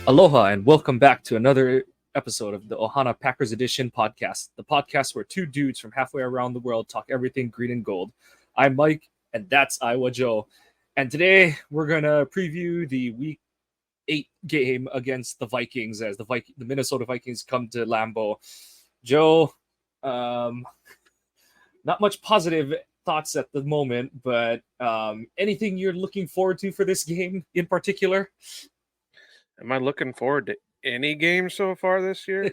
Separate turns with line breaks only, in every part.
Aloha and welcome back to another episode of the Ohana Packers Edition podcast, the podcast where two dudes from halfway around the world talk everything green and gold. I'm Mike, and that's Iowa Joe. And today we're going to preview the Week 8 game against the Vikings as the Minnesota Vikings come to Lambeau. Joe, um, not much positive thoughts at the moment, but anything you're looking forward to for this game in particular?
Am I looking forward to any game so far this year?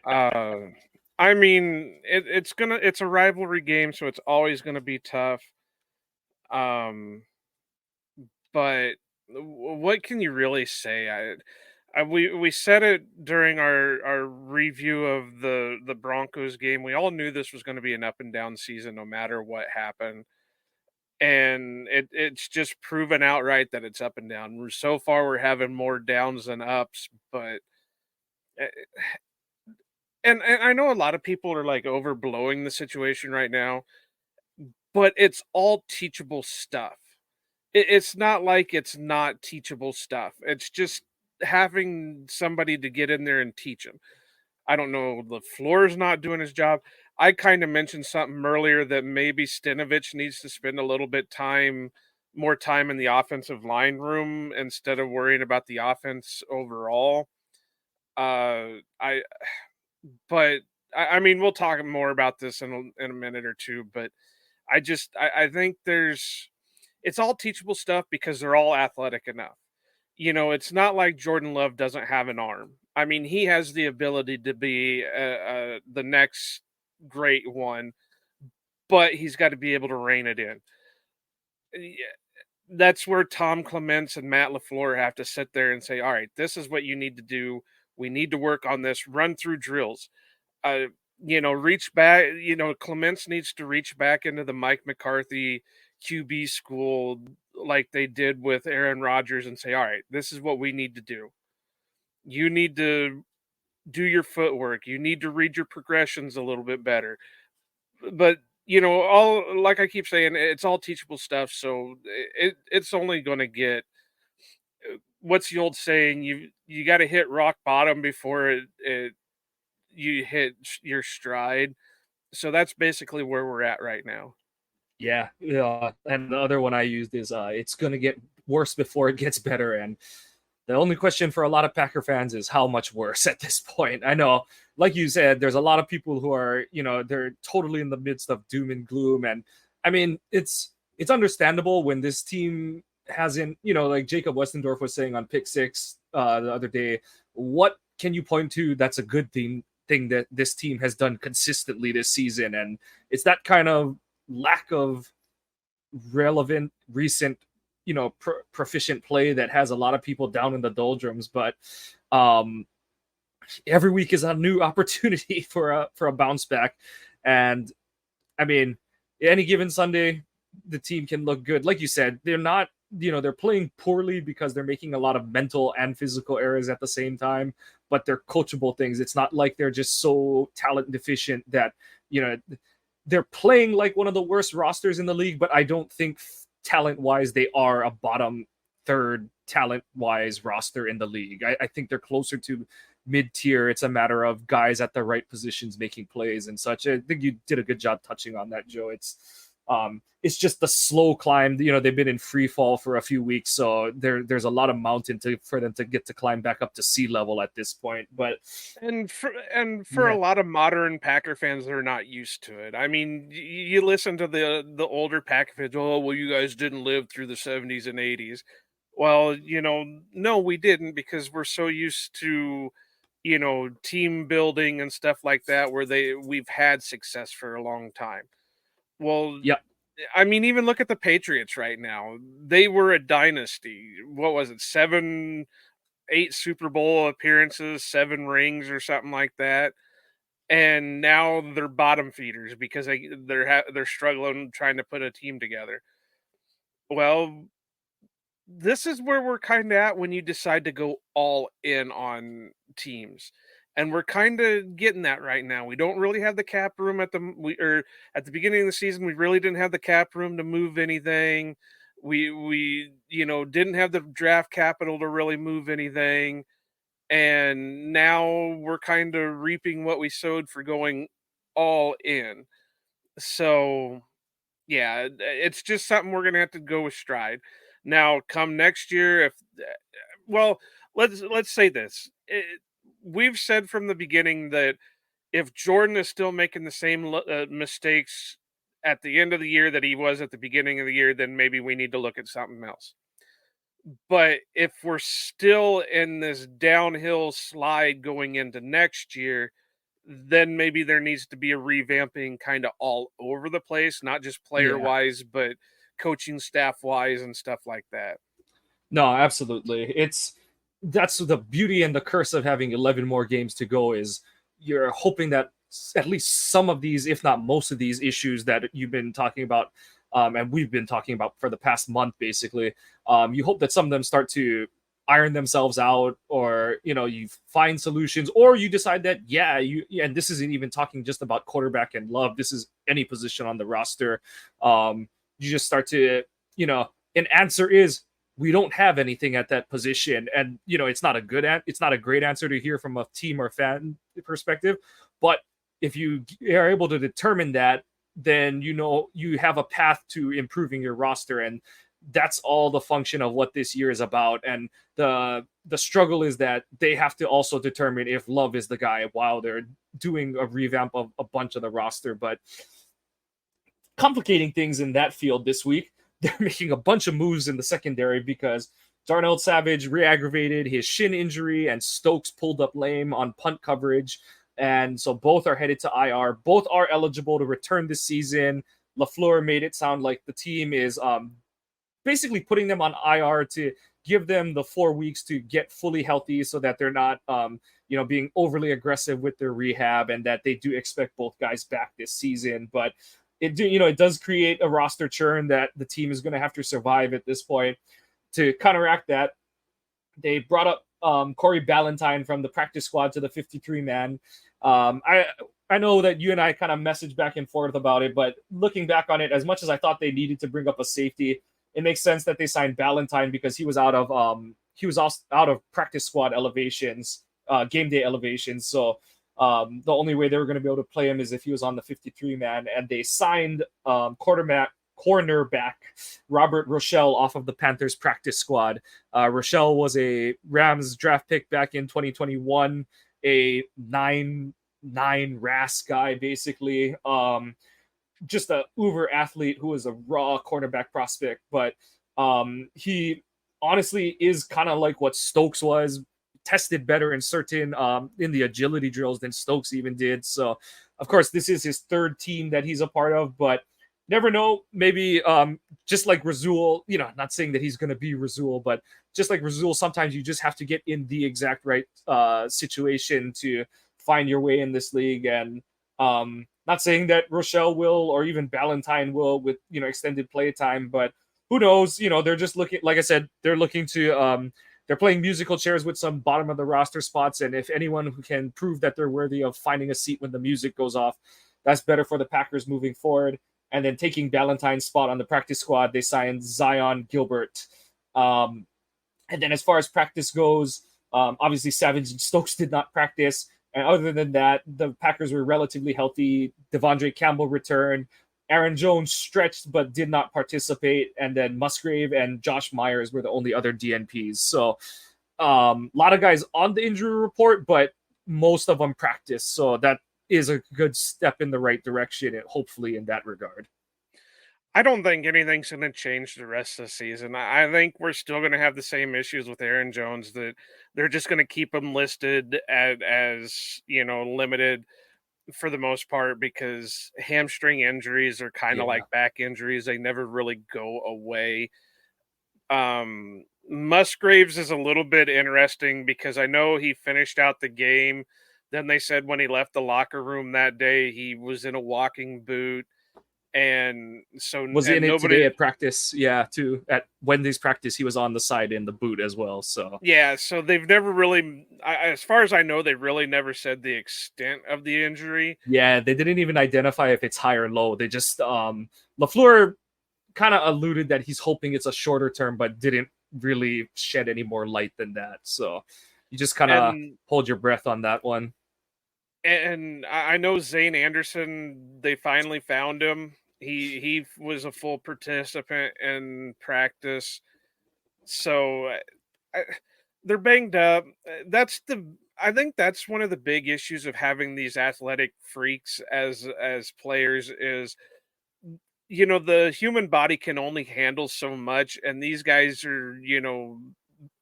uh, I mean, it's a rivalry game, so it's always gonna be tough. Um, but what can you really say? We said it during our review of the Broncos game. We all knew this was going to be an up and down season, no matter what happened. And it's just proven outright that it's up and down. So far, we're having more downs than ups, but eh, and I know a lot of people are like overblowing the situation right now, but it's all teachable stuff. It's not like it's not teachable stuff. It's just having somebody to get in there and teach them. I don't know. LaFleur's not doing his job. I kind of mentioned something earlier that maybe Stinovich needs to spend a little bit more time in the offensive line room instead of worrying about the offense overall. I but I mean, we'll talk more about this in a minute or two. But I think it's all teachable stuff because they're all athletic enough. It's not like Jordan Love doesn't have an arm. I mean, he has the ability to be the next great one, but he's got to be able to rein it in. Yeah, that's where Tom Clements and Matt LaFleur have to sit there and say, all right, this is what you need to do. We need to work on this, run through drills. Uh, reach back. Clements needs to reach back into the Mike McCarthy QB school like they did with Aaron Rodgers and say, all right, this is what we need to do. You need to do your footwork. You need to read your progressions a little bit better. But all like I keep saying, it's all teachable stuff. So it's only going to get. What's the old saying? You got to hit rock bottom before you hit your stride. So that's basically where we're at right now.
Yeah, and the other one I used is it's going to get worse before it gets better. And the only question for a lot of Packer fans is how much worse at this point. I know, like you said, there's a lot of people who are, they're totally in the midst of doom and gloom. And I mean, it's understandable when this team hasn't, like Jacob Westendorf was saying on Pick Six the other day. What can you point to that's a good thing that this team has done consistently this season? And it's that kind of lack of relevant recent proficient play that has a lot of people down in the doldrums. But um every week is a new opportunity for a bounce back. And I mean, any given Sunday the team can look good. Like you said, they're not, they're playing poorly because they're making a lot of mental and physical errors at the same time, but they're coachable things. It's not like they're just so talent deficient that, you know, they're playing like one of the worst rosters in the league, but I don't think talent wise they are a bottom third talent wise roster in the league. I think they're closer to mid tier. It's a matter of guys at the right positions making plays and such. I think you did a good job touching on that, Joe. It's just the slow climb. They've been in free fall for a few weeks, so there's a lot of mountain for them to get to climb back up to sea level at this point. But
for a lot of modern Packer fans, they're not used to it. I mean, you listen to the older Packer fans. Oh, well, you guys didn't live through the 70s and 80s. Well, no, we didn't, because we're so used to team building and stuff like that, where we've had success for a long time. Well,
yeah,
I mean, even look at the Patriots right now. They were a dynasty. What was it? 8 Super Bowl appearances, 7 rings or something like that. And now they're bottom feeders because they're struggling trying to put a team together. Well, this is where we're kind of at when you decide to go all in on teams. And we're kind of getting that right now. We don't really have the cap room at the beginning of the season. We really didn't have the cap room to move anything. We didn't have the draft capital to really move anything, and now we're kind of reaping what we sowed for going all in. So yeah, it's just something we're gonna have to go with stride. Now, come next year, if well, let's say this: we've said from the beginning that if Jordan is still making the same mistakes at the end of the year that he was at the beginning of the year, then maybe we need to look at something else. But if we're still in this downhill slide going into next year, then maybe there needs to be a revamping kind of all over the place, not just player
Yeah.
wise, but coaching staff wise and stuff like that.
No, absolutely. That's the beauty and the curse of having 11 more games to go is you're hoping that at least some of these, if not most of these issues that you've been talking about, and we've been talking about for the past month, basically, you hope that some of them start to iron themselves out, or you find solutions, or you decide that and this isn't even talking just about quarterback and Love. This is any position on the roster. You just start to, an answer is we don't have anything at that position, and it's not a great answer to hear from a team or fan perspective, but if you are able to determine that, then you have a path to improving your roster, and that's all the function of what this year is about. And the struggle is that they have to also determine if Love is the guy while they're doing a revamp of a bunch of the roster. But complicating things in that field this week, they're making a bunch of moves in the secondary because Darnell Savage re-aggravated his shin injury and Stokes pulled up lame on punt coverage. And so both are headed to IR. Both are eligible to return this season. LaFleur made it sound like the team is basically putting them on IR to give them the 4 weeks to get fully healthy so that they're not being overly aggressive with their rehab, and that they do expect both guys back this season. But it does create a roster churn that the team is going to have to survive at this point. To counteract that, they brought up Corey Ballantyne from the practice squad to the 53 man. I know that you and I kind of messaged back and forth about it, but looking back on it, as much as I thought they needed to bring up a safety, it makes sense that they signed Ballantyne because he was out of practice squad elevations, game day elevations. So the only way they were going to be able to play him is if he was on the 53 man, and they signed cornerback Robert Rochelle off of the Panthers practice squad. Rochelle was a Rams draft pick back in 2021, a 9'9" RAS guy, basically. Just a uber athlete who is a raw cornerback prospect, but he honestly is kind of like what Stokes was, tested better in certain in the agility drills than Stokes even did. So of course this is his third team that he's a part of, but never know, maybe just like Razul, not saying that he's going to be Razul, but just like Razul, sometimes you just have to get in the exact right situation to find your way in this league. And not saying that Rochelle will, or even Ballantyne will, with extended play time, but who knows? They're just looking, like I said, they're looking to they're playing musical chairs with some bottom of the roster spots, and if anyone who can prove that they're worthy of finding a seat when the music goes off, that's better for the Packers moving forward. And then taking Ballantyne's spot on the practice squad, they signed Zion Gilbert. And then as far as practice goes, obviously Savage and Stokes did not practice. And other than that, the Packers were relatively healthy. Devondre Campbell returned. Aaron Jones stretched but did not participate. And then Musgrave and Josh Myers were the only other DNPs. So a lot of guys on the injury report, but most of them practiced. So that is a good step in the right direction, hopefully, in that regard.
I don't think anything's going to change the rest of the season. I think we're still going to have the same issues with Aaron Jones, that they're just going to keep him listed as limited for the most part, because hamstring injuries are kind of like back injuries. They never really go away. Musgraves is a little bit interesting because I know he finished out the game. Then they said when he left the locker room that day, he was in a walking boot. And so
was in it today at practice, too. At Wednesday's practice, he was on the side in the boot as well. So
so they've never really, as far as I know, they really never said the extent of the injury.
Yeah, they didn't even identify if it's high or low. They just LaFleur kind of alluded that he's hoping it's a shorter term, but didn't really shed any more light than that. So you just kind of
And
hold your breath on that one.
I know Zane Anderson, they finally found him. He was a full participant in practice. So I, they're banged up. I think that's one of the big issues of having these athletic freaks as players is, the human body can only handle so much, and these guys are,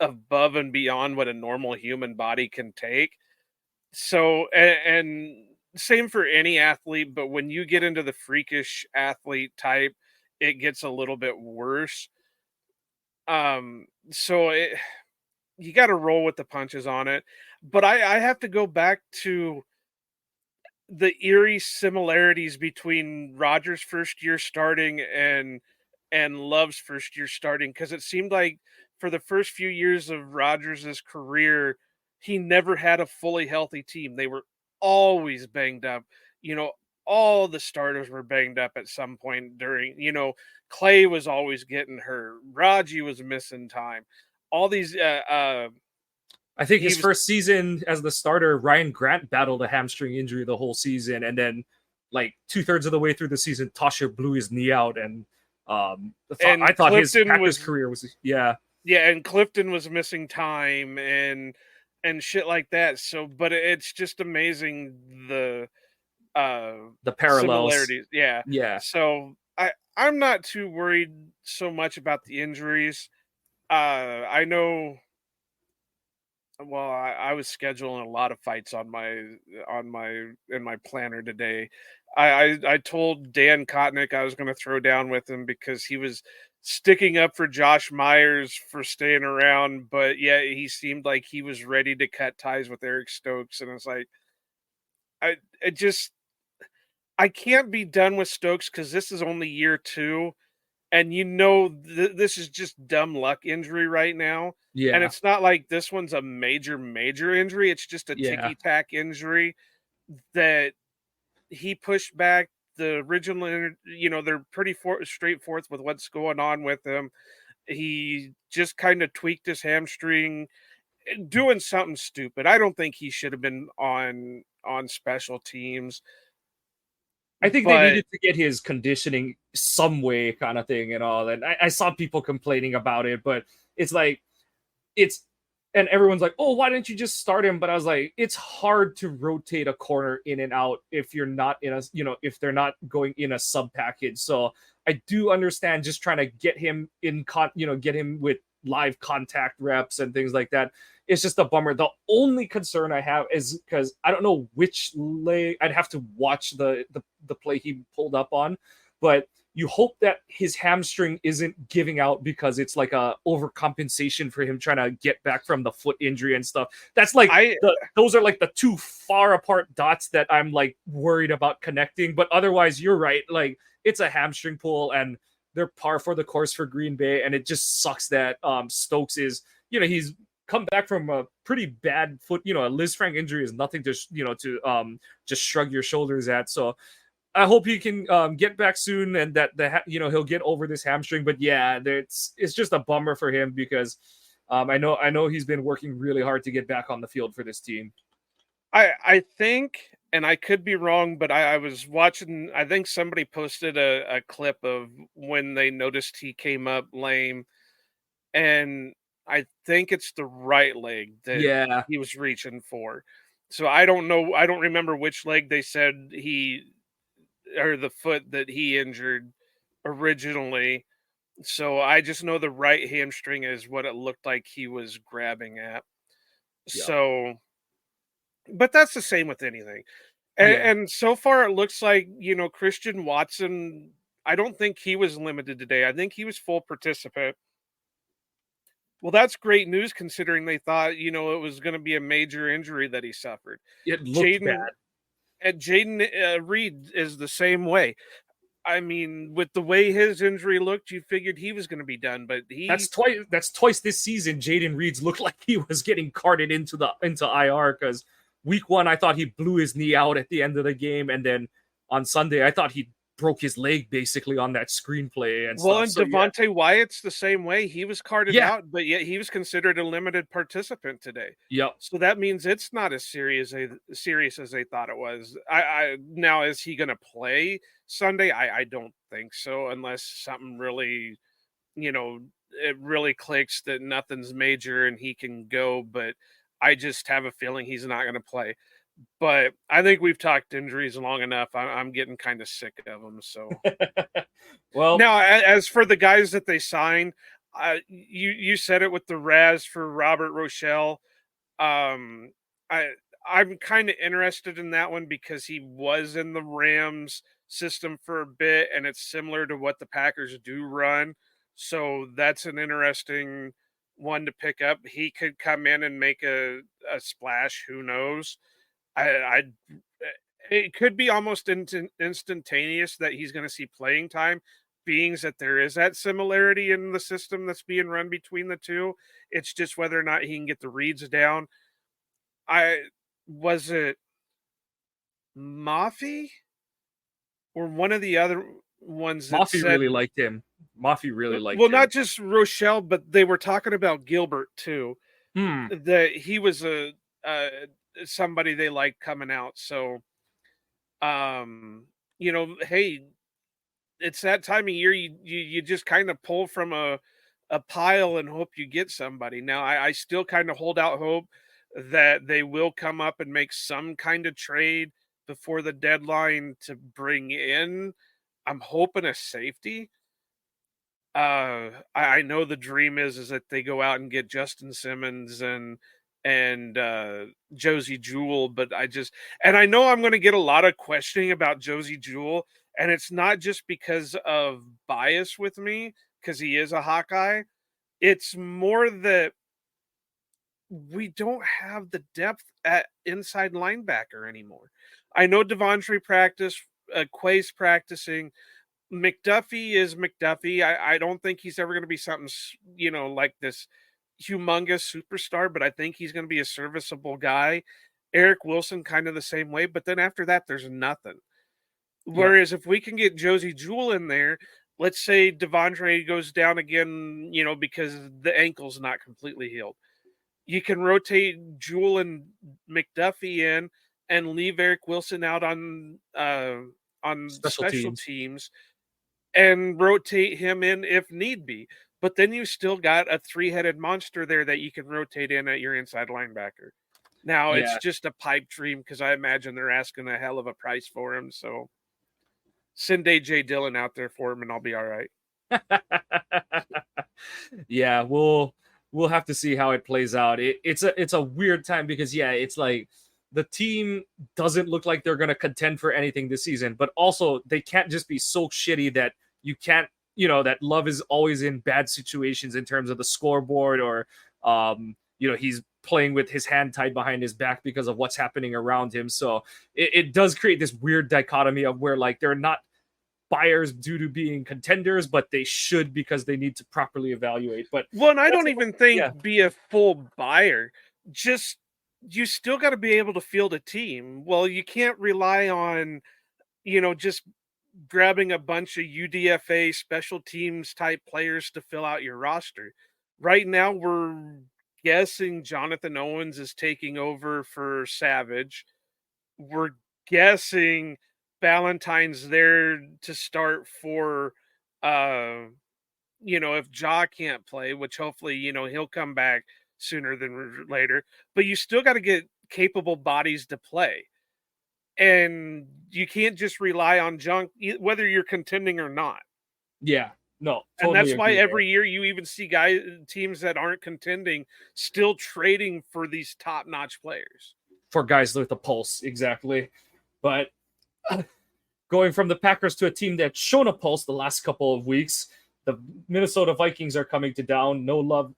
above and beyond what a normal human body can take. So and same for any athlete, but when you get into the freakish athlete type, it gets a little bit worse. So you got to roll with the punches on it. But I have to go back to the eerie similarities between Rogers' first year starting and Love's first year starting, because it seemed like for the first few years of Rogers' career, he never had a fully healthy team. They were always banged up. You know, all the starters were banged up at some point during, Clay was always getting hurt. Raji was missing time. All these
I think
he
his
was
first season as the starter, Ryan Grant battled a hamstring injury the whole season, and then like 2/3 of the way through the season, Tasha blew his knee out, and I
and
thought his
Clifton
Packers
was
career was yeah.
Yeah, and Clifton was missing time and shit like that. So, but it's just amazing the uh
The parallels.
similarities. Yeah.
Yeah.
So I'm not too worried so much about the injuries. I know well, I was scheduling a lot of fights on my in my planner today. I told Dan Kotnick I was going to throw down with him because he was sticking up for Josh Myers for staying around, but yeah, he seemed like he was ready to cut ties with Eric Stokes, and it's like I it just I can't be done with Stokes because this is only year two, and this is just dumb luck injury right now. And
Yeah.
it's not like this one's a major injury. It's just a
Yeah.
ticky tack injury that he pushed back. The original, they're pretty straightforward with what's going on with him. He just kind of tweaked his hamstring, doing something stupid. I don't think he should have been on special teams,
I think they
but
needed to get his conditioning some way, kind of thing, and all. And I saw people complaining about it, but it's like it's and everyone's like, "Oh, why didn't you just start him?" But I was like, it's hard to rotate a corner in and out if you're not in a, if they're not going in a sub package. So I do understand just trying to get him get him with live contact reps and things like that. It's just a bummer. The only concern I have is because I don't know which leg. I'd have to watch the play he pulled up on, but you hope that his hamstring isn't giving out because it's like a overcompensation for him trying to get back from the foot injury and stuff. That's like
I
those are like the two far apart dots that I'm like worried about connecting. But otherwise, you're right. Like it's a hamstring pull and they're par for the course for Green Bay. And it just sucks that Stokes is, he's come back from a pretty bad foot, a Liz Frank injury is nothing to, just shrug your shoulders at. So I hope he can get back soon and that he'll get over this hamstring. But yeah, it's just a bummer for him because I know he's been working really hard to get back on the field for this team.
I think, and I could be wrong, but I was watching. I think somebody posted a clip of when they noticed he came up lame, and I think it's the right leg that
Yeah,
he was reaching for. So I don't know. I don't remember which leg they said or the foot that he injured originally. So I just know the right hamstring is what it looked like he was grabbing at.
yeah,
So, but that's the same with anything.
yeah.
And so far, it looks like, Christian Watson, I don't think he was limited today. I think he was full participant. Well, that's great news considering they thought, it was going to be a major injury that he suffered.
It looked
Jaden
bad.
Jaden Reed is the same way. I mean, with the way his injury looked, you figured he was going to be done, but
That's twice. That's twice this season. Jaden Reed's looked like he was getting carted into IR because week one I thought he blew his knee out at the end of the game, and then on Sunday I thought he broke his leg basically on that screenplay and
Well,
stuff.
and
So yeah,
Devontae Wyatt's the same way. He was carted
yeah,
out, but yet he was considered a limited participant today.
yep.
So that means it's not as serious as they thought it was. I now is he going to play Sunday? I don't think so, unless something really, it really clicks that nothing's major and he can go. But I just have a feeling he's not going to play. But I think we've talked injuries long enough. I'm getting kind of sick of them. So.
Well,
Now, as for the guys that they signed, you said it with the Raz for Robert Rochelle. Um, I I'm kind of interested in that one because he was in the Rams system for a bit, and it's similar to what the Packers do run. So that's an interesting one to pick up. He could come in and make a splash. Who knows? I it could be almost instantaneous that he's going to see playing time, being that there is that similarity in the system that's being run between the two. It's just whether or not he can get the reads down. I was it Mafi or one of the other ones that
Mafi
said,
really liked him. Mafi really
well,
liked him.
not just Rochelle, but they were talking about Gilbert too.
Hmm.
That he was a somebody they liked coming out. So, hey, it's that time of year you just kind of pull from a pile and hope you get somebody. Now I still kind of hold out hope that they will come up and make some kind of trade before the deadline to bring in. I'm hoping a safety. I know the dream is that they go out and get Justin Simmons and Josie Jewell, but I know I'm going to get a lot of questioning about Josie Jewell, and it's not just because of bias with me, because he is a Hawkeye. It's more that we don't have the depth at inside linebacker anymore. I know Devontae practiced, Quay's practicing. McDuffie is McDuffie. I don't think he's ever going to be something, like this humongous superstar, but I think he's going to be a serviceable guy. Eric Wilson, kind of the same way. But then after that, there's nothing.
Yep.
Whereas if we can get Josie Jewell in there, let's say Devondre goes down again, because the ankle's not completely healed. You can rotate Jewell and McDuffie in and leave Eric Wilson out on
Special
special
teams.
teams and rotate him in if need be. But then you still got a three-headed monster there that you can rotate in at your inside linebacker. Now it's
Yeah.
just a pipe dream because I imagine they're asking a hell of a price for him. So send AJ Dillon out there for him, and I'll be all right.
Yeah, we'll have to see how it plays out. It's a weird time because yeah, it's like the team doesn't look like they're gonna contend for anything this season, but also they can't just be so shitty that you can't, that Love is always in bad situations in terms of the scoreboard or he's playing with his hand tied behind his back because of what's happening around him. So it does create this weird dichotomy of where like they're not buyers due to being contenders, but they should because they need to properly evaluate. But
well, and I
that's
don't even think
yeah,
be a full buyer. Just you still got to be able to field a team. Well, you can't rely on just grabbing a bunch of UDFA special teams type players to fill out your roster. Right now, we're guessing Jonathan Owens is taking over for Savage. We're guessing Valentine's there to start for, if Jaw can't play, which hopefully, he'll come back sooner than later. But you still got to get capable bodies to play. And you can't just rely on junk, whether you're contending or not.
yeah, no,
And
totally
that's why
agree there.
every year you even see teams that aren't contending still trading for these top-notch players.
For guys with a pulse, exactly. But going from the Packers to a team that's shown a pulse the last couple of weeks, the Minnesota Vikings are coming to town. No love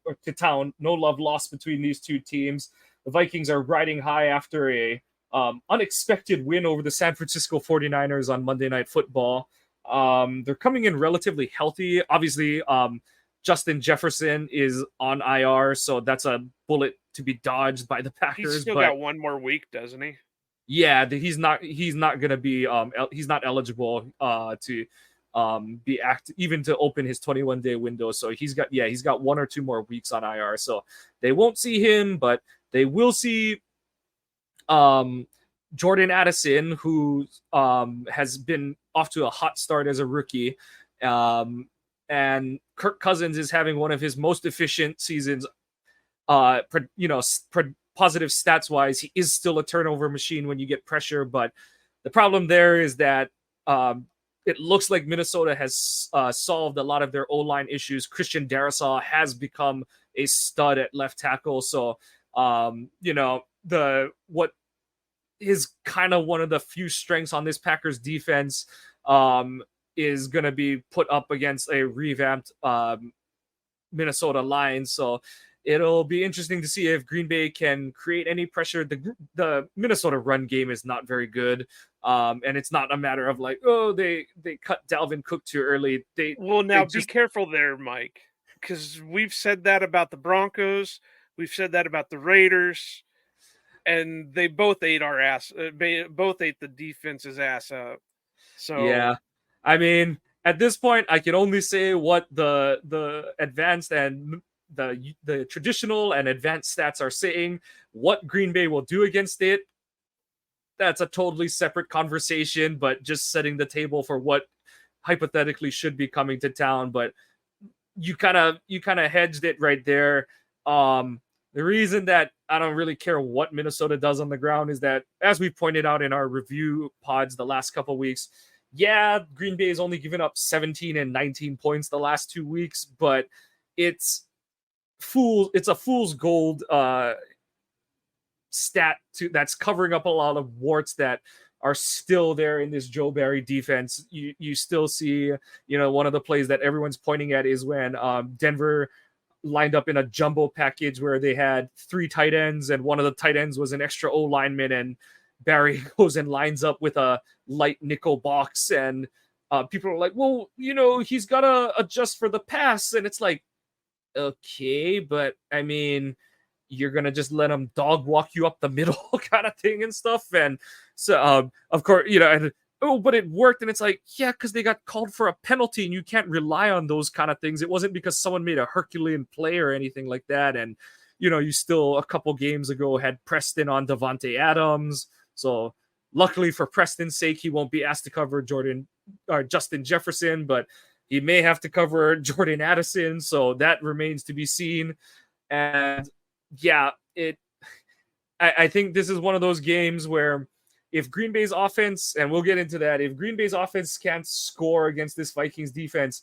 lost between these two teams. The Vikings are riding high after a unexpected win over the San Francisco 49ers on Monday Night Football. They're coming in relatively healthy. Obviously, Justin Jefferson is on IR, so that's a bullet to be dodged by the
He's
Packers.
still
But
got one more week, doesn't he?
Yeah, he's not gonna be he's not eligible to be even to open his 21-day window. So he's got 1 or 2 more weeks on IR. So they won't see him, but they will see um Jordan Addison, who has been off to a hot start as a rookie. And Kirk Cousins is having one of his most efficient seasons, positive stats wise. He is still a turnover machine when you get pressure, but the problem there is that it looks like Minnesota has solved a lot of their O-line issues. Christian Darrisaw has become a stud at left tackle. So, the what is kind of one of the few strengths on this Packers defense is going to be put up against a revamped Minnesota line. So it'll be interesting to see if Green Bay can create any pressure. The Minnesota run game is not very good. And it's not a matter of like, oh, they cut Dalvin Cook too early.
Be careful there, Mike, because we've said that about the Broncos. We've said that about the Raiders, and they both ate our ass. Both ate the defense's ass up. So
yeah, I mean, at this point, I can only say what the advanced and the traditional and advanced stats are saying. What Green Bay will do against it, that's a totally separate conversation, but just setting the table for what hypothetically should be coming to town. But you kind of hedged it right there. The reason that I don't really care what Minnesota does on the ground is that, as we pointed out in our review pods the last couple of weeks, yeah, Green Bay has only given up 17 and 19 points the last 2 weeks, but it's a fool's gold stat that's covering up a lot of warts that are still there in this Joe Barry defense. You still see, one of the plays that everyone's pointing at is when Denver lined up in a jumbo package where they had 3 tight ends, and one of the tight ends was an extra O lineman, and Barry goes and lines up with a light nickel box, and people are like, well, he's got to adjust for the pass. And it's like, okay, but I mean, you're going to just let him dog walk you up the middle kind of thing and stuff. And so, of course, but it worked. And it's like, yeah, because they got called for a penalty, and you can't rely on those kind of things. It wasn't because someone made a Herculean play or anything like that. And, you still a couple games ago had Preston on Devontae Adams. So luckily for Preston's sake, he won't be asked to cover Justin Jefferson, but he may have to cover Jordan Addison. So that remains to be seen. And yeah, I think this is one of those games where if Green Bay's offense, and we'll get into that, if Green Bay's offense can't score against this Vikings defense,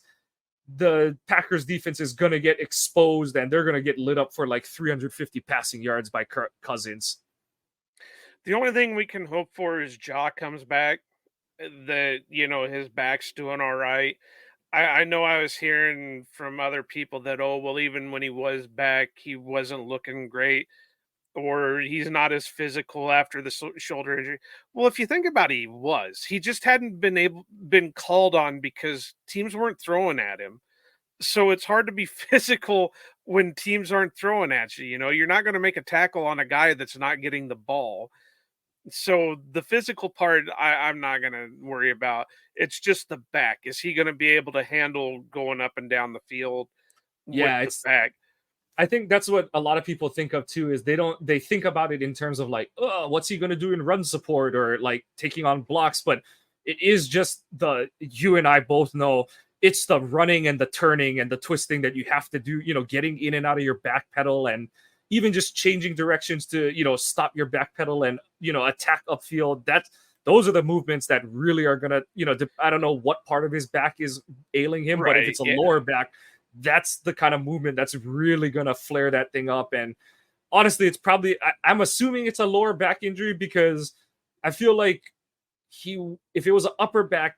the Packers defense is going to get exposed, and they're going to get lit up for like 350 passing yards by Kirk Cousins.
The only thing we can hope for is Jaw comes back, that, his back's doing all right. I know I was hearing from other people that, even when he was back, he wasn't looking great, or he's not as physical after the shoulder injury. Well, if you think about it, he just hadn't been called on because teams weren't throwing at him. So it's hard to be physical when teams aren't throwing at you. You're not going to make a tackle on a guy that's not getting the ball. So the physical part, I'm not going to worry about. It's just the back. Is he going to be able to handle going up and down the field?
Yeah,
with the back?
I think that's what a lot of people think of too, is they think about it in terms of like, oh, what's he going to do in run support or like taking on blocks? But it is just you and I both know it's the running and the turning and the twisting that you have to do, getting in and out of your back pedal, and even just changing directions to, stop your back pedal and, attack upfield. Those are the movements that really are going to, I don't know what part of his back is ailing him, right, but if it's a lower back, that's the kind of movement that's really going to flare that thing up. And honestly, it's probably, I'm assuming it's a lower back injury, because I feel like if it was an upper back,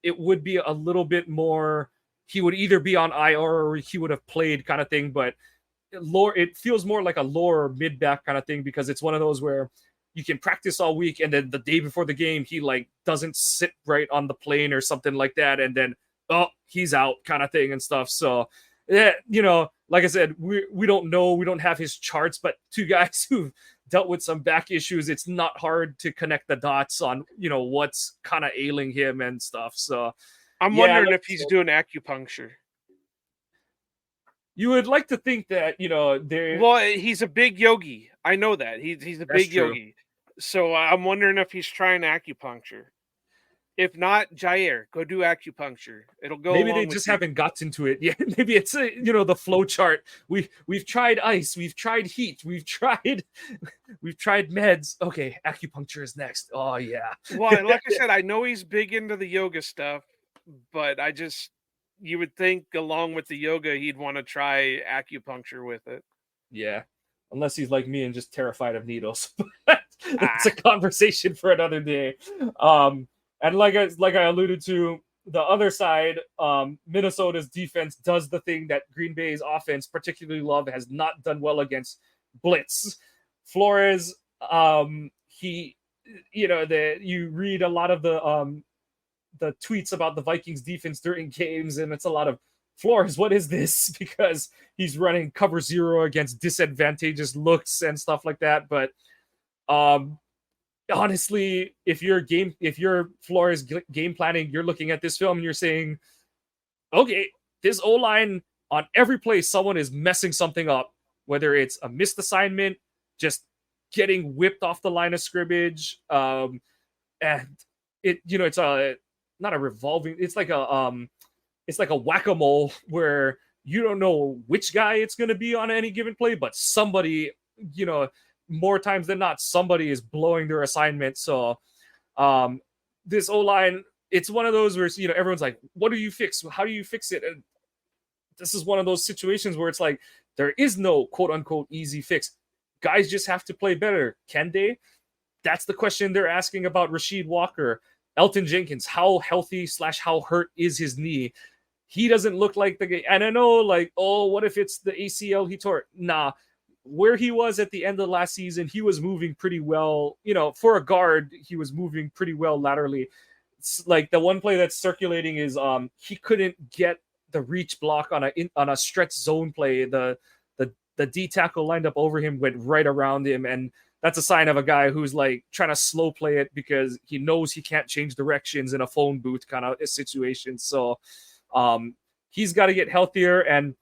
it would be a little bit more, he would either be on IR or he would have played kind of thing. But it feels more like a lower mid back kind of thing, because it's one of those where you can practice all week, and then the day before the game, he like doesn't sit right on the plane or something like that. And then, he's out kind of thing and stuff. So, yeah, like I said, we don't know. We don't have his charts, but 2 guys who've dealt with some back issues, it's not hard to connect the dots on, what's kind of ailing him and stuff. So
I'm
yeah,
wondering if he's doing acupuncture.
you would like to think that, there.
Well, he's a big yogi. I know that. He's a
That's
big
true.
yogi. So I'm wondering if he's trying acupuncture. If not, Jair, go do acupuncture. It'll go
Maybe they
along with
just
you.
haven't gotten to it yet. Maybe it's the flow chart. We've tried ice, we've tried heat, we've tried meds. Okay, acupuncture is next. Oh yeah.
Well, like I said, I know he's big into the yoga stuff, but you would think along with the yoga, he'd want to try acupuncture with it.
Yeah. Unless he's like me and just terrified of needles. That's a
Ah,
conversation for another day. And like I alluded to, the other side, Minnesota's defense does the thing that Green Bay's offense, particularly Love, has not done well against: blitz. Flores, he, you read a lot of the tweets about the Vikings defense during games, and it's a lot of Flores, what is this? Because he's running cover zero against disadvantageous looks and stuff like that. But um, honestly, if you're Flores game planning, you're looking at this film and you're saying, okay, this O line on every play, someone is messing something up, whether it's a missed assignment, just getting whipped off the line of scrimmage, and it's a not a revolving, it's like a whack-a-mole where you don't know which guy it's going to be on any given play, but somebody, more times than not, somebody is blowing their assignment. So this O-line, it's one of those where, everyone's like, what do you fix? How do you fix it? And this is one of those situations where it's like, there is no quote-unquote easy fix. Guys just have to play better. Can they? That's the question they're asking about Rasheed Walker. Elton Jenkins, how healthy / how hurt is his knee? He doesn't look like the guy. And I know, like, oh, what if it's the ACL he tore? Nah, where he was at the end of last season, he was moving pretty well. For a guard, he was moving pretty well laterally. It's like the one play that's circulating is he couldn't get the reach block on a stretch zone play. The D tackle lined up over him, went right around him, and that's a sign of a guy who's like trying to slow play it because he knows he can't change directions in a phone booth kind of a situation. So he's got to get healthier, and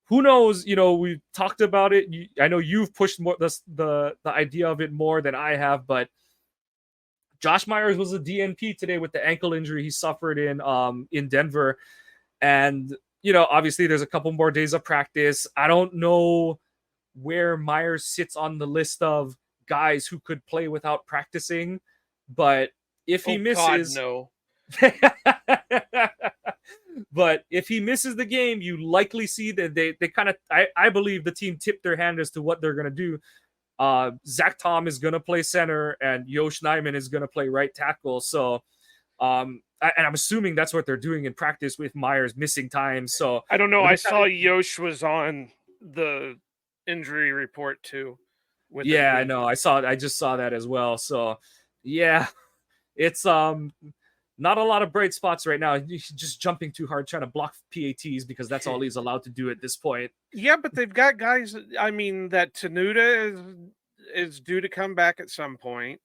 who knows, we talked about it. I know you've pushed more the idea of it more than I have, but Josh Myers was a DNP today with the ankle injury he suffered in Denver. And, obviously there's a couple more days of practice. I don't know where Myers sits on the list of guys who could play without practicing, but if he misses,
God, no.
But if he misses the game, you likely see that they kind of, I believe the team tipped their hand as to what they're going to do. Zach Tom is going to play center and Yosh Nijman is going to play right tackle. So, and I'm assuming that's what they're doing in practice with Myers missing time. So
I don't know. I saw Yosh was on the injury report too.
Yeah, I know. I just saw that as well. So yeah, it's not a lot of bright spots right now. He's just jumping too hard, trying to block PATs because that's all he's allowed to do at this point.
Yeah, but they've got guys. I mean, that Tenuta is due to come back at some point.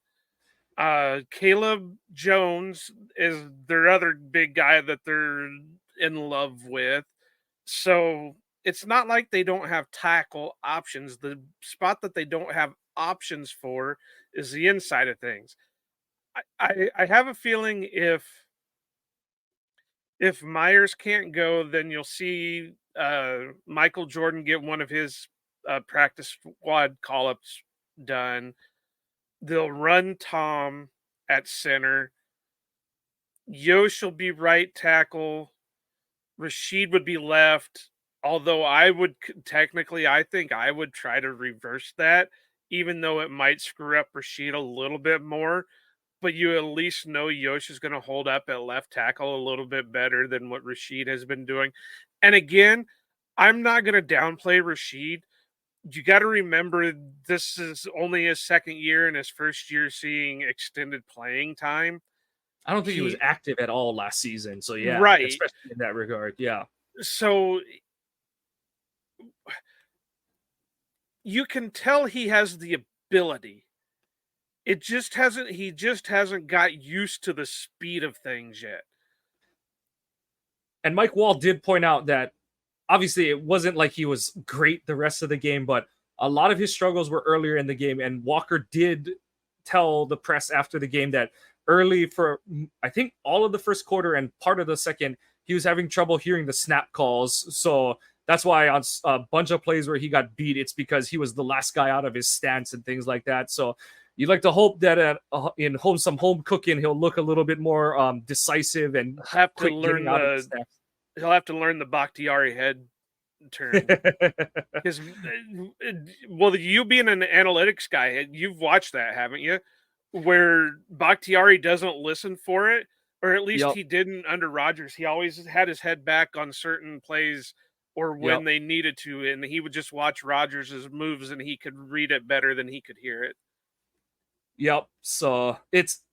Caleb Jones is their other big guy that they're in love with. So it's not like they don't have tackle options. The spot that they don't have options for is the inside of things. I have a feeling if Myers can't go, then you'll see Michael Jordan get one of his practice squad call-ups done. They'll run Tom at center. Yosh will be right tackle. Rasheed would be left. Although I think I would try to reverse that, even though it might screw up Rasheed a little bit more. But you at least know Yosh is going to hold up at left tackle a little bit better than what Rasheed has been doing. And again, I'm not going to downplay Rasheed. You got to remember this is only his second year and his first year seeing extended playing time.
I don't think he was active at all last season. So yeah,
right.
Especially in that regard. Yeah.
So you can tell he has the ability. He just hasn't got used to the speed of things yet.
And Mike Wall did point out that obviously it wasn't like he was great the rest of the game, but a lot of his struggles were earlier in the game. And Walker did tell the press after the game that early for, I think, all of the first quarter and part of the second, he was having trouble hearing the snap calls. So that's why on a bunch of plays where he got beat, it's because he was the last guy out of his stance and things like that. So you'd like to hope that in some home cooking, he'll look a little bit more decisive and
Have to
quick
learn
getting out of the snaps.
he'll have to learn the Bakhtiari head turn. Because, well, you being an analytics guy, you've watched that, haven't you? Where Bakhtiari doesn't listen for it, or at least he didn't under Rodgers. He always had his head back on certain plays or when they needed to, and he would just watch Rodgers' moves, and he could read it better than he could hear it.
Yep. So it's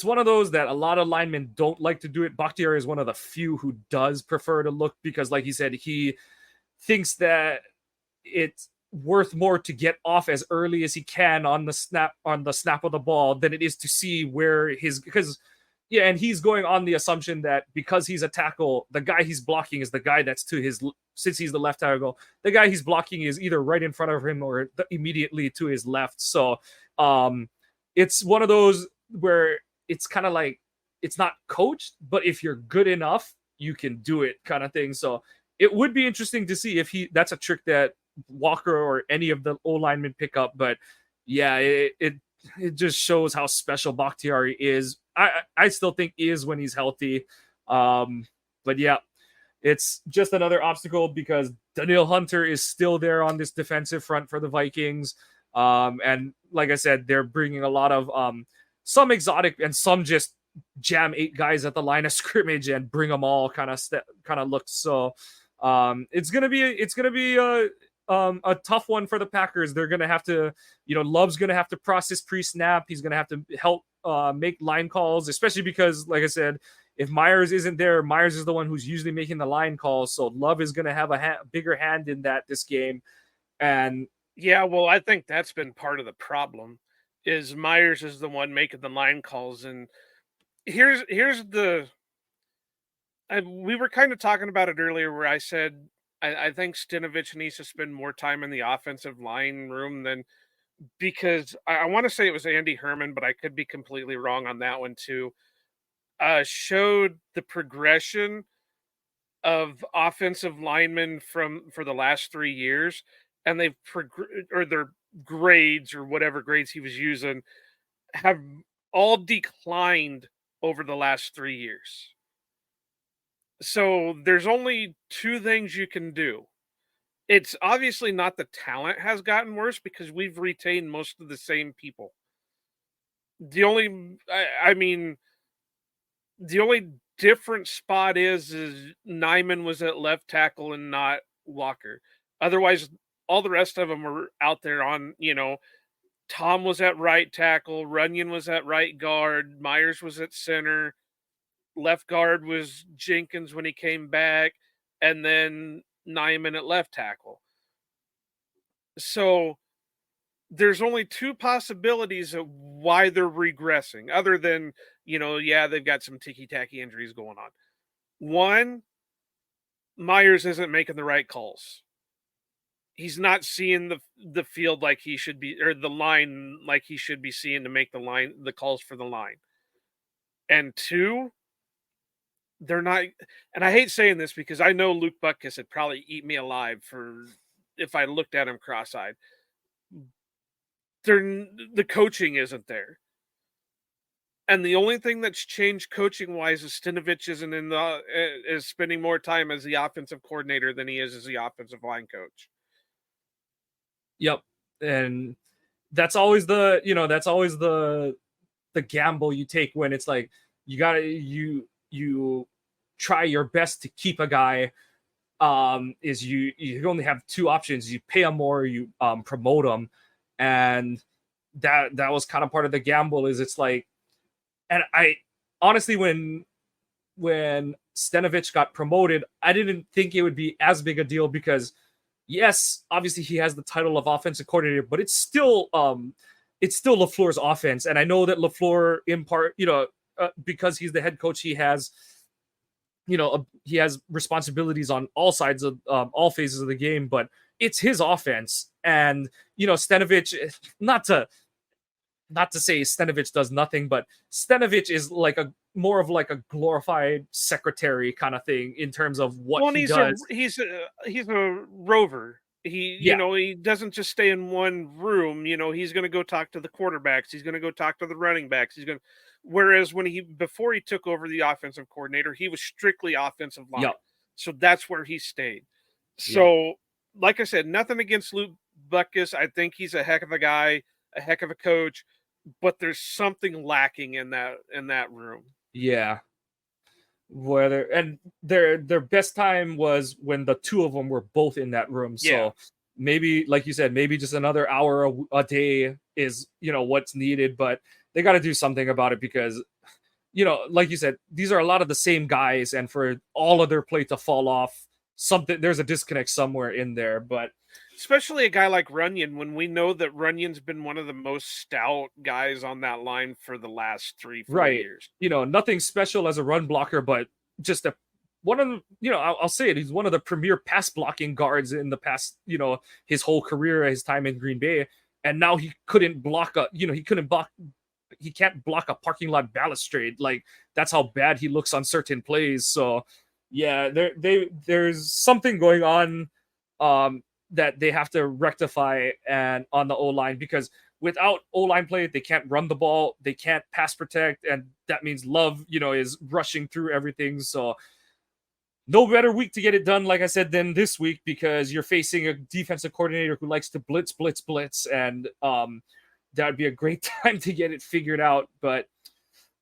one of those that a lot of linemen don't like to do it. Bakhtiari is one of the few who does prefer to look because, like he said, he thinks that it's worth more to get off as early as he can on the snap of the ball than it is to see where and he's going on the assumption that because he's a tackle, the guy he's blocking is the guy that's to his, since he's the left tackle, the guy he's blocking is either right in front of him or immediately to his left. So it's one of those where it's kind of like, it's not coached, but if you're good enough, you can do it kind of thing. So it would be interesting to see if that's a trick that Walker or any of the O-linemen pick up. But yeah, it just shows how special Bakhtiari is. I still think is when he's healthy. But yeah, it's just another obstacle because Danielle Hunter is still there on this defensive front for the Vikings. And like I said, they're bringing a lot of some exotic and some just jam 8 guys at the line of scrimmage and bring them all kind of looks. So it's gonna be a tough one for the Packers. They're gonna have to, Love's gonna have to process pre-snap. He's gonna have to help make line calls, especially because, like I said, if Myers isn't there, Myers is the one who's usually making the line calls. So Love is gonna have a bigger hand in this game. And
yeah, well, I think that's been part of the problem. Is Myers is the one making the line calls, and here's the. We were kind of talking about it earlier, where I said I think Stinovich needs to spend more time in the offensive line room because I want to say it was Andy Herman, but I could be completely wrong on that one too. Showed the progression of offensive linemen for the last 3 years, and or their grades or whatever grades he was using have all declined over the last 3 years. So there's only 2 things you can do. It's obviously not the talent has gotten worse because we've retained most of the same people. The only different spot is Nyman was at left tackle and not Walker. Otherwise, all the rest of them were out there on, Tom was at right tackle, Runyon was at right guard, Myers was at center, left guard was Jenkins when he came back, and then Nyman at left tackle. So there's only 2 possibilities of why they're regressing, other than, they've got some ticky-tacky injuries going on. 1, Myers isn't making the right calls. He's not seeing the field like he should be, or the line like he should be seeing to make the calls for the line. And 2, they're not, and I hate saying this because I know Luke Butkus would probably eat me alive if I looked at him cross-eyed. The coaching isn't there. And the only thing that's changed coaching-wise is Stinovich is spending more time as the offensive coordinator than he is as the offensive line coach.
Yep. And that's always the gamble you take when it's like you try your best to keep a guy. Is you only have 2 options. You pay him more, you promote him. And that was kind of part of the gamble. Is it's like, and I honestly, when Stinovich got promoted, I didn't think it would be as big a deal because yes, obviously he has the title of offensive coordinator, but it's still LaFleur's offense. And I know that LaFleur, in part, because he's the head coach, he has responsibilities on all sides of all phases of the game, but it's his offense. And Stenovich, not to not to say Stenovich does nothing, but Stenovich is like a more of like a glorified secretary kind of thing in terms of what
Well, and
he does.
he's a rover.
Yeah,
He doesn't just stay in one room. He's going to go talk to the quarterbacks. He's going to go talk to the running backs. He's going. Whereas before he took over the offensive coordinator, he was strictly offensive line.
yep,
So that's where he stayed.
yep.
So, like I said, nothing against Luke Buckus. I think he's a heck of a guy, a heck of a coach, but there's something lacking in that room.
Yeah. Whether and their best time was when the two of them were both in that room.
Yeah.
So maybe, like you said, maybe just another hour a day is what's needed, but they got to do something about it because like you said, these are a lot of the same guys, and for all of their play to fall off, there's a disconnect somewhere in there. But
Especially a guy like Runyon, when we know that Runyon's been one of the most stout guys on that line for the last 3-4
right,
years.
nothing special as a run blocker, but just a one of the, I'll say it, he's one of the premier pass blocking guards in the past, his whole career, his time in Green Bay. And now he couldn't block he can't block a parking lot balustrade. Like, that's how bad he looks on certain plays. So yeah, there's something going on that they have to rectify and on the O line, because without O line play, they can't run the ball, they can't pass protect, and that means Love, is rushing through everything. So no better week to get it done, like I said, than this week, because you're facing a defensive coordinator who likes to blitz, and that would be a great time to get it figured out. But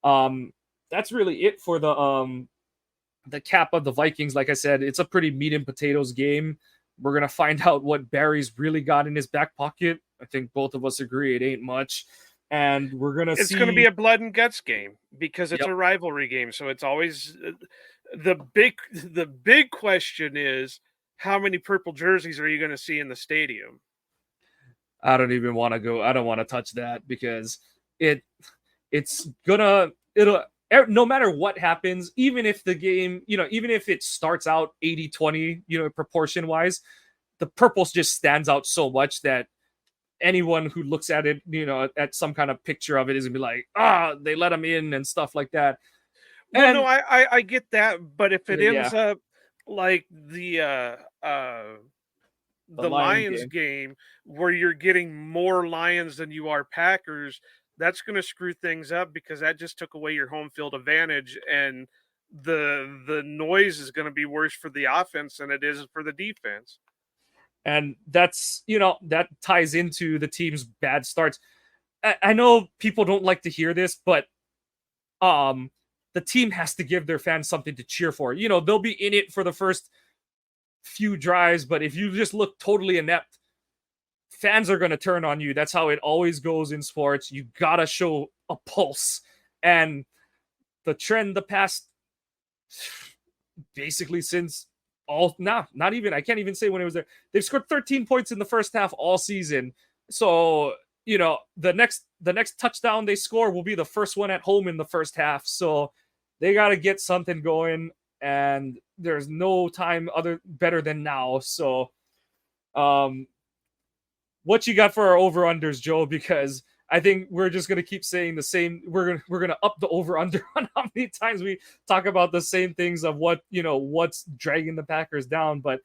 that's really it for the cap of the Vikings. Like I said, it's a pretty meat and potatoes game. We're gonna find out what Barry's really got in his back pocket. I think both of us agree it ain't much, and we're gonna
It's going to be
see.
a blood and guts game because it's
Yep.
a rivalry game. So it's always the big question is, how many purple jerseys are you going to see in the stadium?
I don't even want to go. I don't want to touch that because it it's gonna it'll no matter what happens, even if the game, even if it starts out 80-20, proportion wise, the purple just stands out so much that anyone who looks at it, at some kind of picture of it, is gonna be like, they let him in and stuff like that.
Well, no,
And
I get that, but if it
yeah,
ends up like
the
the
Lions
Lions
game.
game where you're getting more Lions than you are Packers, that's going to screw things up because that just took away your home field advantage, and the noise is going to be worse for the offense than it is for the defense.
And that's, that ties into the team's bad starts. I know people don't like to hear this, but um the team has to give their fans something to cheer for. They'll be in it for the first few drives, but if you just look totally inept, fans are going to turn on you. That's how it always goes in sports. You got to show a pulse. And the trend the past, basically since not even, I can't even say when it was there. They've scored 13 points in the first half all season. So, the next touchdown they score will be the first one at home in the first half. So they got to get something going, and there's no time better than now. So, what you got for our over unders, Joe? Because I think we're just gonna keep saying the same. We're gonna up the over under on how many times we talk about the same things of what's dragging the Packers down. But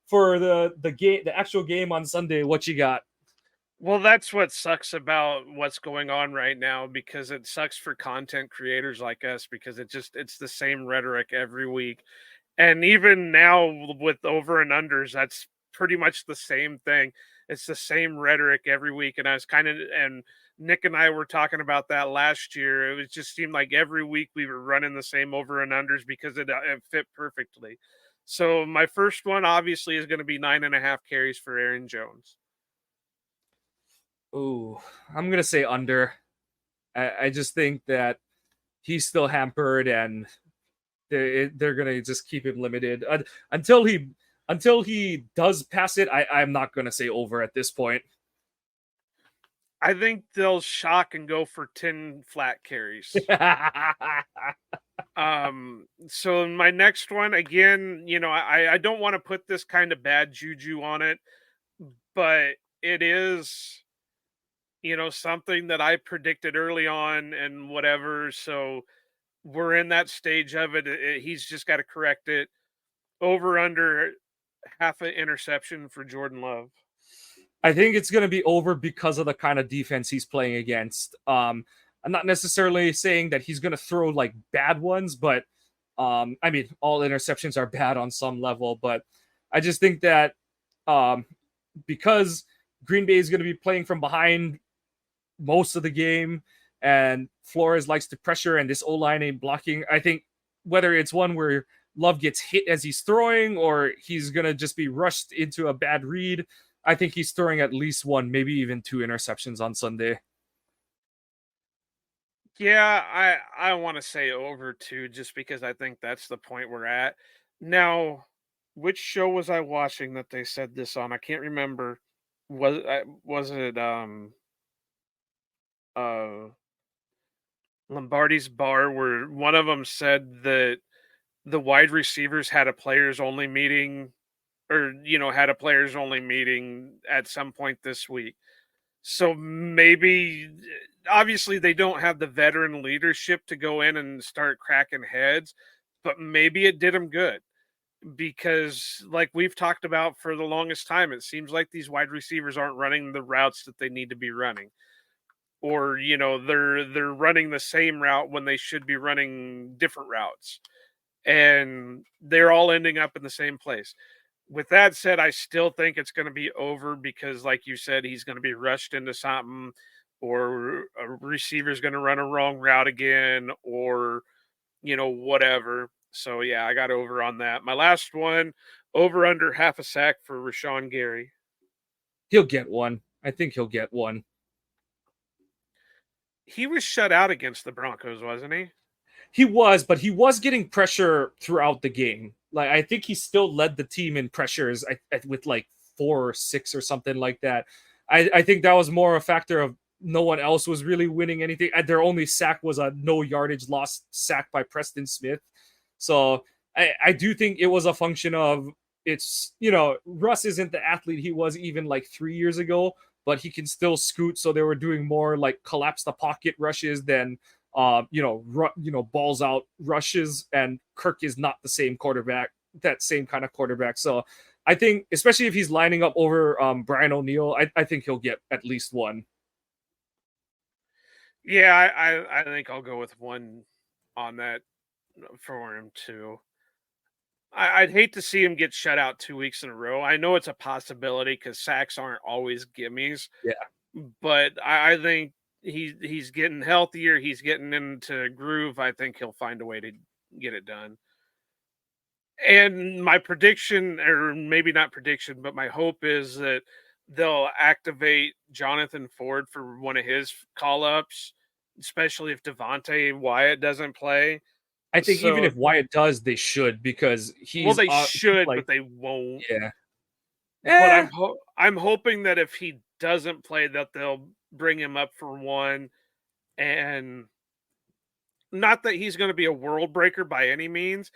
for the game, the actual game on Sunday, what you got?
Well, that's what sucks about what's going on right now, because it sucks for content creators like us, because it's the same rhetoric every week. And even now with over and unders, that's pretty much the same thing. It's the same rhetoric every week. And and Nick and I were talking about that last year. It just seemed like every week we were running the same over and unders because it fit perfectly. So my first one obviously is going to be 9.5 carries for Aaron Jones.
Ooh, I'm gonna say under. I just think that he's still hampered, and they're gonna just keep him limited until until he does pass it, I'm not gonna say over at this point.
I think they'll shock and go for 10 flat carries. So my next one, again, I don't want to put this kind of bad juju on it, but it is, something that I predicted early on and whatever. So we're in that stage of it. He's just got to correct it. Over under half an interception for Jordan Love.
I think it's going to be over because of the kind of defense he's playing against. I'm not necessarily saying that he's going to throw like bad ones, but I mean, all interceptions are bad on some level. But I just think that because Green Bay is going to be playing from behind most of the game, and Flores likes to pressure, and this O line ain't blocking, I think whether it's one where Love gets hit as he's throwing, or he's going to just be rushed into a bad read, I think he's throwing at least one, maybe even two interceptions on Sunday.
Yeah, I want to say over two, just because I think that's the point we're at now. Which show was I watching that they said this on? I can't remember. Was it uh Lombardi's Bar, where one of them said that the wide receivers had a players only meeting, or had a players only meeting at some point this week. So maybe, obviously, they don't have the veteran leadership to go in and start cracking heads, but maybe it did them good, because, like we've talked about for the longest time, it seems like these wide receivers aren't running the routes that they need to be running, or they're running the same route when they should be running different routes, and they're all ending up in the same place. With that said, I still think it's going to be over, because, like you said, he's going to be rushed into something, or a receiver's going to run a wrong route again, or, whatever. So, yeah, I got over on that. My last one, over under half a sack for Rashawn Gary.
He'll get one. I think he'll get one.
He was shut out against the Broncos, wasn't he?
He was, but he was getting pressure throughout the game. Like, I think he still led the team in pressures with like 4 or 6 or something like that. I think that was more a factor of no one else was really winning anything. Their only sack was a no yardage lost sack by Preston Smith. So I do think it was a function of, it's, Russ isn't the athlete he was even like 3 years ago, but he can still scoot. So they were doing more like collapse the pocket rushes than balls out rushes, and Kirk is not the same quarterback, that same kind of quarterback. So I think, especially if he's lining up over Brian O'Neill, I think he'll get at least one.
Yeah, I think I'll go with one on that for him too. I'd hate to see him get shut out 2 weeks in a row. I know it's a possibility, because sacks aren't always gimmies.
Yeah.
But I think he's getting healthier. He's getting into groove. I think he'll find a way to get it done. And my prediction, or maybe not prediction, but my hope is that they'll activate Jonathan Ford for one of his call ups, especially if Devontae Wyatt doesn't play.
I think even if Wyatt does, they should, because
they should, but they won't.
Yeah.
But I'm hoping that if he doesn't play, that they'll bring him up for one, and not that he's going to be a world breaker by any means,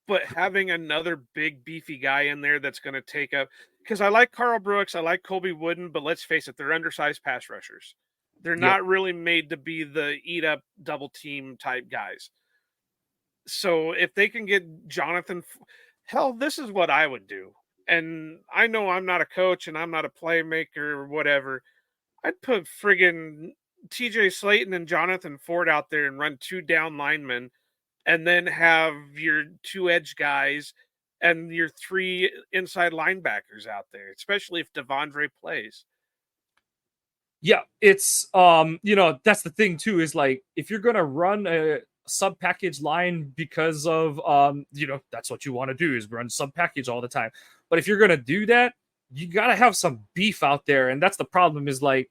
but having another big beefy guy in there that's going to take up, because I like Carl Brooks, I like Colby Wooden, but let's face it, they're undersized pass rushers. They're not really made to be the eat up double team type guys. So if they can get Jonathan, hell, this is what I would do. And I know I'm not a coach and I'm not a playmaker or whatever. I'd put friggin' TJ Slayton and Jonathan Ford out there and run 2 down linemen, and then have your 2 edge guys and your 3 inside linebackers out there, especially if Devondre plays.
Yeah, it's that's the thing too, is like, if you're gonna run a sub package line because of that's what you want to do, is run sub package all the time. But if you're gonna do that, you gotta have some beef out there, and that's the problem. Is like,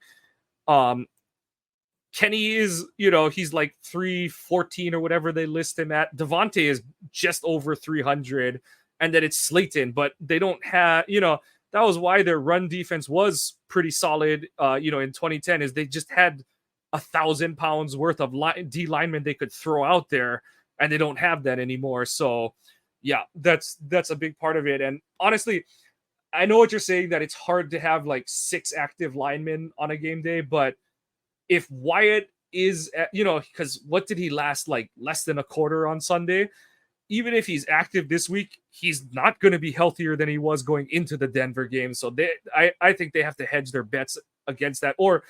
Kenny is, he's like 314 or whatever they list him at. Devontae is just over 300, and that it's Slayton, but they don't have, that was why their run defense was pretty solid, in 2010, is they just had 1,000 pounds worth of D linemen they could throw out there, and they don't have that anymore. So yeah, that's a big part of it. And honestly, I know what you're saying, that it's hard to have like 6 active linemen on a game day, but if Wyatt is, because what did he last, like less than a quarter on Sunday? Even if he's active this week, he's not going to be healthier than he was going into the Denver game. So I think they have to hedge their bets against that. Or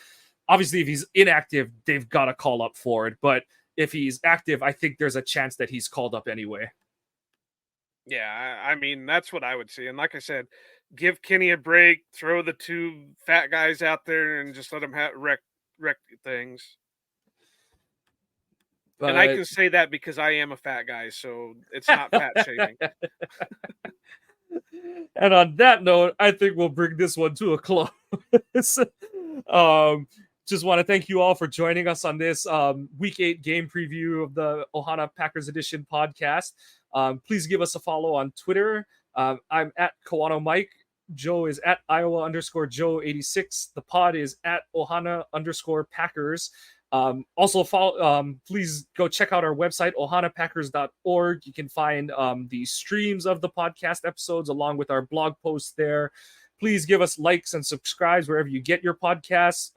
obviously, if he's inactive, they've got to call up Ford. But if he's active, I think there's a chance that he's called up anyway.
Yeah, I mean, that's what I would see. And like I said, give Kenny a break, throw the 2 fat guys out there, and just let them wreck things.
But,
and I can say that because I am a fat guy, so it's not fat shaming.
And on that note, I think we'll bring this one to a close. Just want to thank you all for joining us on this Week 8 game preview of the Ohana Packers Edition podcast. Please give us a follow on Twitter. I'm at Kawano Mike. Joe is at Iowa_Joe86. The pod is at Ohana_Packers. Also, follow, please go check out our website, ohanapackers.org. You can find the streams of the podcast episodes along with our blog posts there. Please give us likes and subscribes wherever you get your podcasts.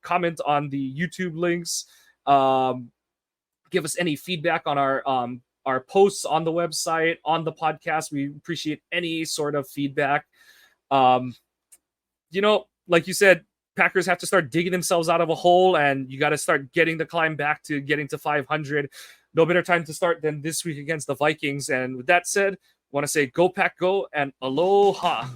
Comment on the YouTube links. Give us any feedback on our posts on the website, on the podcast. We appreciate any sort of feedback. Like you said, Packers have to start digging themselves out of a hole, and you got to start getting the climb back to getting to 500. No better time to start than this week against the Vikings. And with that said, I want to say go Pack Go and Aloha.